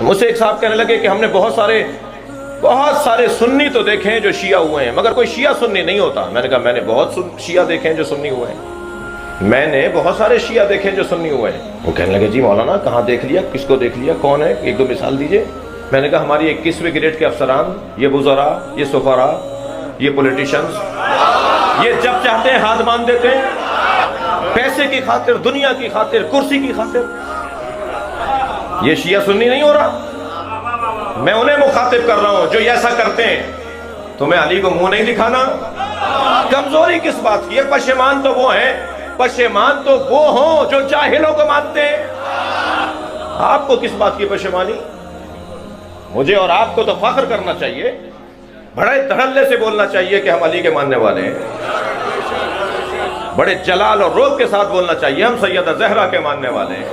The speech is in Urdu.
مجھ سے ایک صاحب کہنے لگے کہ ہم نے بہت سارے سنی تو دیکھے ہیں جو شیعہ ہوئے ہیں، مگر کوئی شیعہ سنی نہیں ہوتا۔ میں نے کہا میں نے بہت شیعہ دیکھے ہیں جو سنی ہوئے ہیں، میں نے بہت سارے شیعہ دیکھے ہیں جو سنی ہوئے ہیں۔ وہ کہنے لگے جی مولانا کہاں دیکھ لیا، کس کو دیکھ لیا، کون ہے، ایک دو مثال دیجئے۔ میں نے کہا ہماری 21ویں گریڈ کے افسران، یہ وزراء، یہ سفراء، یہ پولیٹیشنز، یہ جب چاہتے ہیں ہاتھ باندھ دیتے ہیں، پیسے کی خاطر، دنیا کی خاطر، کرسی کی خاطر۔ یہ شیعہ سنی نہیں ہو رہا؟ میں انہیں مخاطب کر رہا ہوں جو ایسا کرتے ہیں۔ تمہیں علی کو منہ نہیں دکھانا؟ کمزوری کس بات کی ہے؟ پشیمان تو وہ ہیں، پشیمان تو وہ ہوں جو جاہلوں کو مانتے ہیں۔ آپ کو کس بات کی پشیمانی؟ مجھے اور آپ کو تو فخر کرنا چاہیے، بڑے دھڑلے سے بولنا چاہیے کہ ہم علی کے ماننے والے ہیں، بڑے جلال اور روب کے ساتھ بولنا چاہیے ہم سیدہ زہرا کے ماننے والے ہیں۔